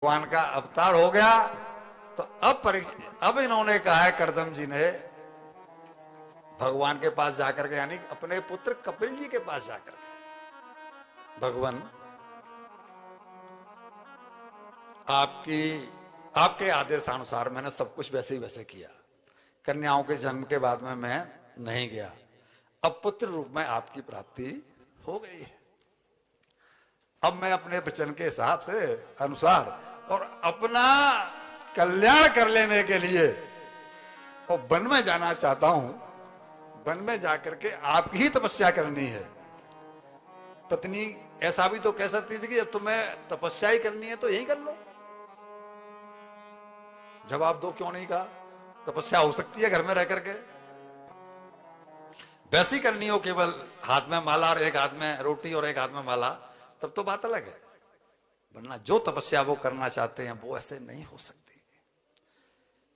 भगवान का अवतार हो गया। तो अब इन्होंने कहा है, करदम जी ने भगवान के पास जाकर के, यानी अपने पुत्र कपिल जी के पास जाकर के, भगवान आपके आदेशानुसार मैंने सब कुछ वैसे ही वैसे किया। कन्याओं के जन्म के बाद में मैं नहीं गया। अब पुत्र रूप में आपकी प्राप्ति हो गई है। अब मैं अपने वचन के हिसाब से अनुसार और अपना कल्याण कर लेने के लिए और वन में जाना चाहता हूं। वन में जाकर के आपकी ही तपस्या करनी है। पत्नी ऐसा भी तो कह सकती थी कि जब तुम्हें तपस्या ही करनी है तो यही कर लो। जवाब दो, क्यों नहीं कहा? तपस्या हो सकती है घर में रह करके, वैसी करनी हो, केवल हाथ में माला और एक हाथ में रोटी और एक हाथ में माला, तब तो बात अलग है। वरना जो तपस्या वो करना चाहते हैं वो ऐसे नहीं हो सकती।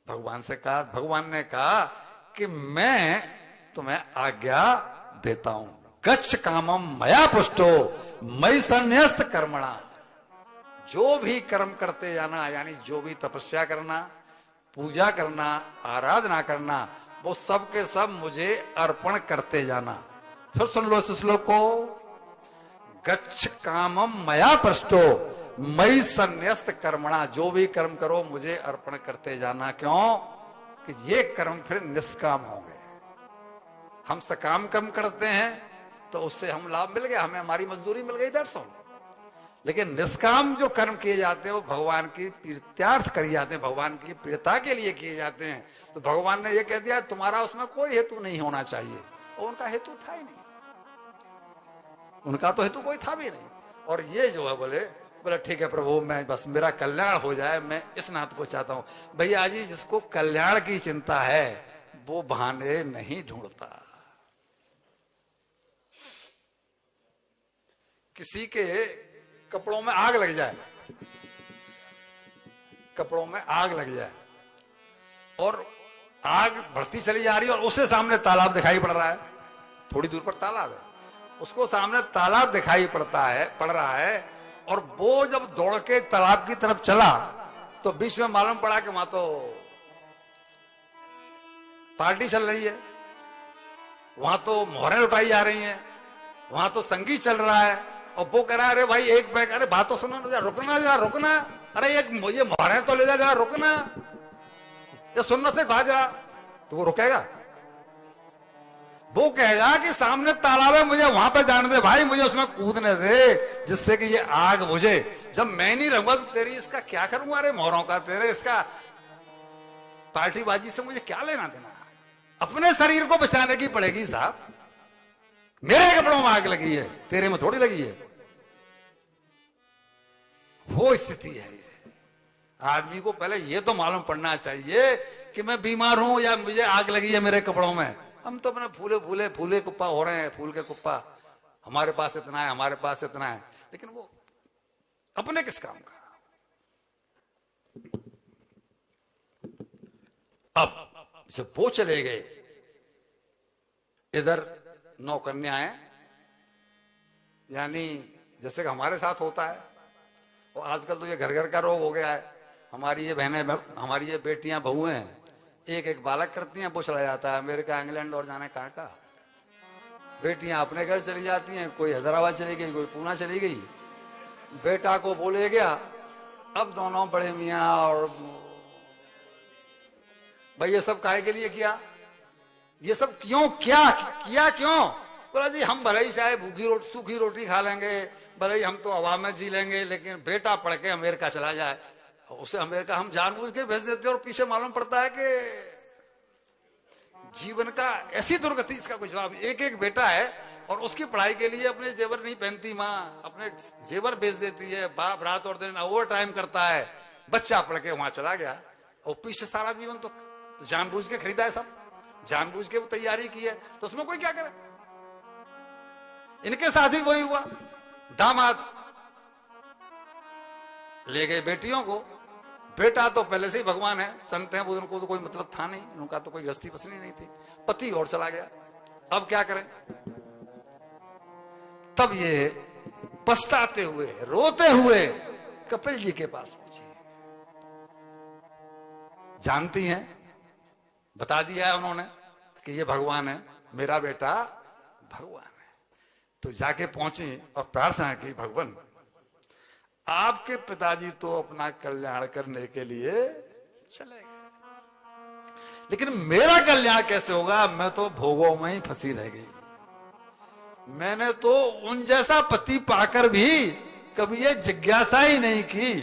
भगवान से कहा, भगवान ने कहा कि मैं तुम्हें आज्ञा देता हूं। गच्छ कामम मया पुष्टो मयि संन्यस्त कर्मणा। जो भी कर्म करते जाना, यानी जो भी तपस्या करना, पूजा करना, आराधना करना, वो सब के सब मुझे अर्पण करते जाना। फिर सुन लो इस श्लोक को, गच्छ कामम मया पृष्टो मयि संन्यस्त कर्मणा। जो भी कर्म करो मुझे अर्पण करते जाना। क्यों? कि ये कर्म फिर निष्काम होंगे। हम सकाम कर्म करते हैं तो उससे हम लाभ मिल गया, हमें हमारी मजदूरी मिल गई, दैट्स ऑल। लेकिन निष्काम जो कर्म किए जाते हैं वो भगवान की प्रीत्यार्थ किए जाते हैं, भगवान की प्रियता के लिए किए जाते हैं। तो भगवान ने ये कह दिया तुम्हारा उसमें कोई हेतु नहीं होना चाहिए, और उनका हेतु था ही नहीं। उनका तो हेतु कोई था भी नहीं। और ये जो है बोले ठीक है प्रभु, मैं बस मेरा कल्याण हो जाए, मैं इस नात को चाहता हूं। भैया जी, जिसको कल्याण की चिंता है वो बहाने नहीं ढूंढता। किसी के कपड़ों में आग लग जाए, कपड़ों में आग लग जाए और आग बढ़ती चली जा रही है और उससे सामने तालाब दिखाई पड़ रहा है, थोड़ी दूर पर तालाब है, उसको सामने तालाब दिखाई पड़ रहा है, और वो जब दौड़ के तालाब की तरफ चला तो बीच में मालूम पड़ा कि वहां तो पार्टी चल रही है, वहां तो मोहरें लुटाई जा रही हैं, वहां तो संगीत चल रहा है। और वो कह रहा है, अरे भाई एक बैग, अरे बात तो सुनो, रुकना जरा, रुकना, अरे एक ये मोहरें तो ले जा, जरा रुकना, ये सुनना से भाग जरा। तो वो रुकेगा? वो कहेगा कि सामने तालाब है, मुझे वहां पे जाने दे भाई, मुझे उसमें कूदने दे जिससे कि ये आग बुझे। जब मैं नहीं रहूंगा तो तेरी इसका क्या करूंगा? अरे मोहरों का, तेरे इसका पार्टीबाजी से मुझे क्या लेना देना? अपने शरीर को बचाने की पड़ेगी साहब। मेरे कपड़ों में आग लगी है, तेरे में थोड़ी लगी है। वो स्थिति है ये। आदमी को पहले ये तो मालूम पड़ना चाहिए कि मैं बीमार हूं या मुझे आग लगी है मेरे कपड़ों में। हम तो अपने फूले कुप्पा हो रहे हैं, फूल के कुप्पा, हमारे पास इतना है, हमारे पास इतना है, लेकिन वो अपने किस काम का? अब जब वो चले गए, इधर 9 कन्याएं, यानी जैसे कि हमारे साथ होता है, और आजकल तो ये घर घर का रोग हो गया है। हमारी ये बहनें, हमारी ये बेटियां, बहुएं हैं, एक एक बालक करती हैं, वो चला जाता है अमेरिका, इंग्लैंड और जाने कहां का। बेटियां अपने घर चली जाती हैं, कोई हैदराबाद चली गई, कोई पूना चली गई। बेटा को बोले गया, अब दोनों बड़े मियाँ और भाई ये सब काहे के लिए किया, ये सब क्यों किया क्यों? बोला जी हम भले ही चाहे सूखी रोटी खा लेंगे, भले ही हम तो हवा में जी लेंगे, लेकिन बेटा पढ़ के अमेरिका चला जाए, उसे अमेरिका हम जानबूझ के भेज देते हैं। और पीछे मालूम पड़ता है कि जीवन का ऐसी दुर्गति, इसका कोई जवाब। एक एक बेटा है और उसकी पढ़ाई के लिए अपने जेवर नहीं पहनती माँ, अपने जेवर बेच देती है, बाप रात और दिन ओवर टाइम करता है, बच्चा पढ़ के वहां चला गया। और पीछे सारा जीवन तो जानबूझ के खरीदा है, सब जानबूझ के वो तैयारी की है, तो उसमें कोई क्या करे? इनके साथ ही वही हुआ। दामाद ले गए बेटियों को, बेटा तो पहले से ही भगवान है, संत है, वो उनको तो कोई मतलब था नहीं, उनका तो कोई गृहस्थी पसनी नहीं थी, पति और चला गया। अब क्या करें? तब ये पछताते हुए, रोते हुए कपिल जी के पास पहुंचे। जानती हैं, बता दिया है उन्होंने कि ये भगवान है, मेरा बेटा भगवान है। तो जाके पहुंची और प्रार्थना की, भगवान आपके पिताजी तो अपना कल्याण करने के लिए चले गए, लेकिन मेरा कल्याण कैसे होगा? मैं तो भोगों में ही फंसी रह गई। मैंने तो उन जैसा पति पाकर भी कभी ये जिज्ञासा ही नहीं की